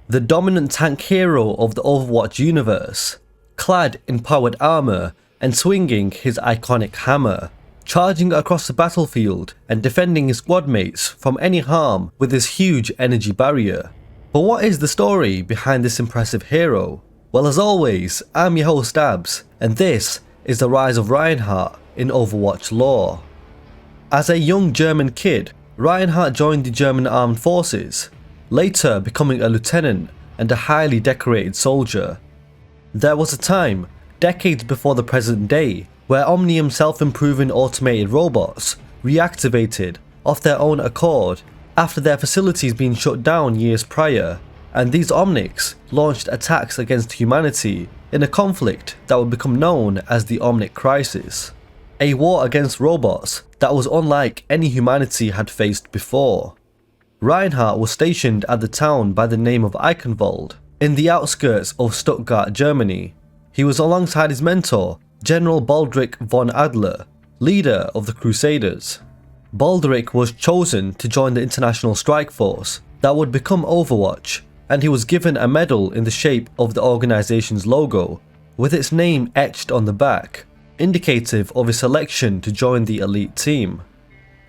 the dominant tank hero of the Overwatch universe, clad in powered armor and swinging his iconic hammer, charging across the battlefield and defending his squad mates from any harm with his huge energy barrier. But what is the story behind this impressive hero? Well, as always, I'm your host Abz, and this is the rise of Reinhardt in Overwatch lore. As a young German kid, Reinhardt joined the German armed forces, later becoming a lieutenant and a highly decorated soldier. There was a time, decades before the present day, where Omnium self-improving automated robots reactivated off their own accord after their facilities being shut down years prior, and these Omnics launched attacks against humanity in a conflict that would become known as the Omnic Crisis, a war against robots that was unlike any humanity had faced before. Reinhardt was stationed at the town by the name of Eichenwald, in the outskirts of Stuttgart, Germany. He was alongside his mentor, General Baldric von Adler, leader of the Crusaders. Baldric was chosen to join the International Strike Force that would become Overwatch, and he was given a medal in the shape of the organization's logo, with its name etched on the back, indicative of his selection to join the elite team.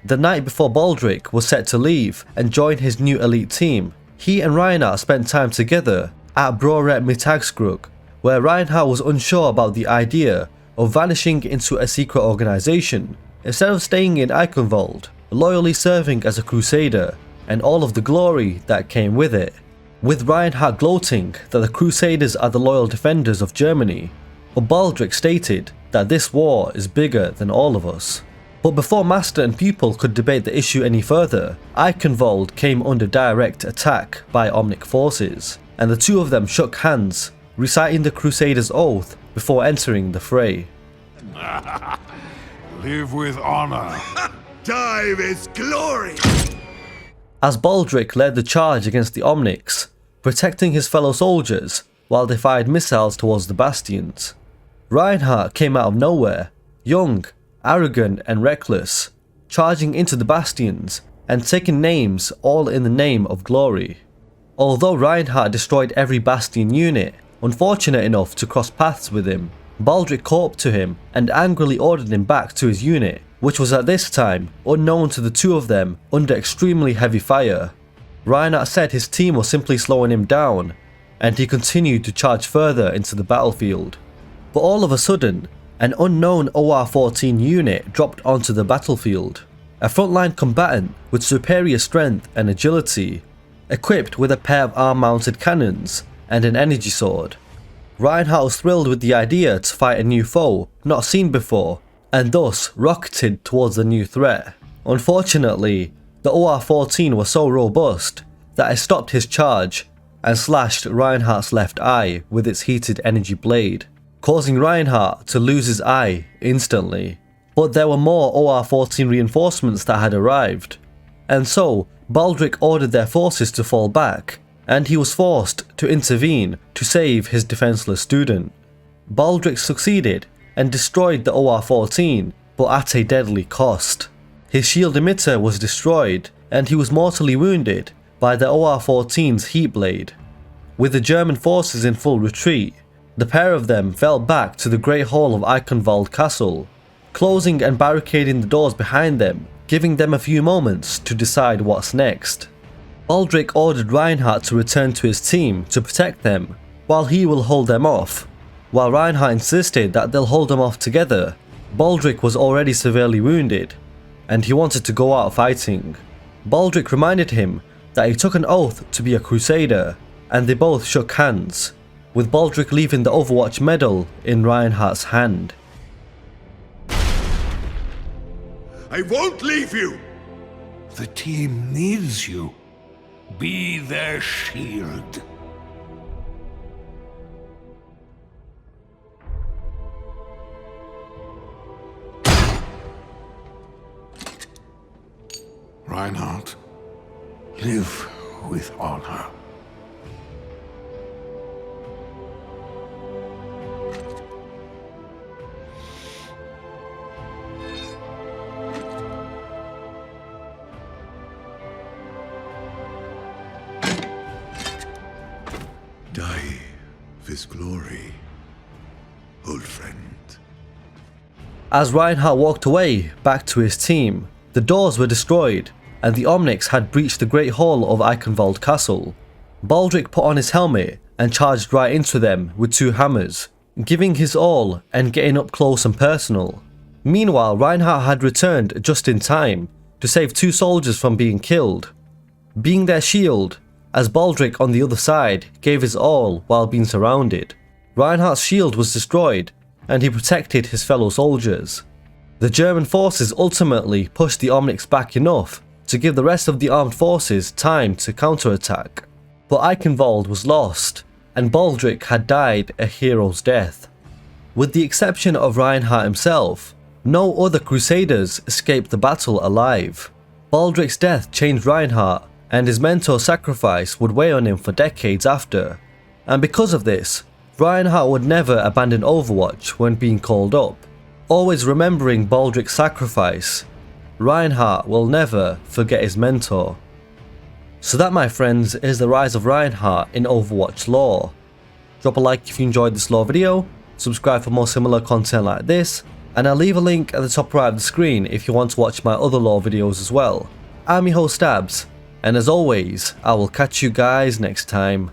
The night before Baldric was set to leave and join his new elite team, he and Reinhardt spent time together at Broret Mittagskrug, where Reinhardt was unsure about the idea of vanishing into a secret organization instead of staying in Eichenwald, loyally serving as a crusader and all of the glory that came with it, with Reinhardt gloating that the Crusaders are the loyal defenders of Germany, but Baldric stated that this war is bigger than all of us. But before master and pupil could debate the issue any further, Eichenwald came under direct attack by Omnic forces, and the two of them shook hands, reciting the Crusaders' oath before entering the fray. Live with honor. Die with glory! As Baldric led the charge against the Omnics, protecting his fellow soldiers while they fired missiles towards the bastions, Reinhardt came out of nowhere, young, arrogant and reckless, charging into the bastions and taking names all in the name of glory. Although Reinhardt destroyed every bastion unit, unfortunate enough to cross paths with him, Baldric caught up to him and angrily ordered him back to his unit, which was at this time unknown to the two of them under extremely heavy fire. Reinhardt said his team was simply slowing him down, and he continued to charge further into the battlefield. But all of a sudden, an unknown OR-14 unit dropped onto the battlefield, a frontline combatant with superior strength and agility, equipped with a pair of arm-mounted cannons and an energy sword. Reinhardt was thrilled with the idea to fight a new foe not seen before, and thus rocketed towards the new threat. Unfortunately, the OR-14 was so robust that it stopped his charge and slashed Reinhardt's left eye with its heated energy blade, causing Reinhardt to lose his eye instantly. But there were more OR-14 reinforcements that had arrived, and so Baldric ordered their forces to fall back, and he was forced to intervene to save his defenseless student. Baldric succeeded and destroyed the OR-14, but at a deadly cost. His shield emitter was destroyed, and he was mortally wounded by the OR-14's heat blade. With the German forces in full retreat, the pair of them fell back to the Great Hall of Eichenwald Castle, closing and barricading the doors behind them, giving them a few moments to decide what's next. Baldric ordered Reinhardt to return to his team to protect them, while he will hold them off. While Reinhardt insisted that they'll hold them off together, Baldric was already severely wounded, and he wanted to go out fighting. Baldric reminded him that he took an oath to be a crusader, and they both shook hands, with Baldric leaving the Overwatch medal in Reinhardt's hand. I won't leave you! The team needs you. Be their shield. Reinhardt, live with honor. Die with glory, old friend. As Reinhardt walked away back to his team, the doors were destroyed and the Omnics had breached the Great Hall of Eichenwald Castle. Baldric put on his helmet and charged right into them with 2 hammers, giving his all and getting up close and personal. Meanwhile, Reinhardt had returned just in time to save 2 soldiers from being killed, being their shield, as Baldric on the other side gave his all while being surrounded. Reinhardt's shield was destroyed and he protected his fellow soldiers. The German forces ultimately pushed the Omnics back enough to give the rest of the armed forces time to counterattack. But Eichenwald was lost and Baldric had died a hero's death. With the exception of Reinhardt himself, no other Crusaders escaped the battle alive. Baldric's death changed Reinhardt, and his mentor's sacrifice would weigh on him for decades after. And because of this, Reinhardt would never abandon Overwatch when being called up. Always remembering Baldric's sacrifice, Reinhardt will never forget his mentor. So that, my friends, is the rise of Reinhardt in Overwatch lore. Drop a like if you enjoyed this lore video, subscribe for more similar content like this, and I'll leave a link at the top right of the screen if you want to watch my other lore videos as well. I'm your host Abz, and as always, I will catch you guys next time.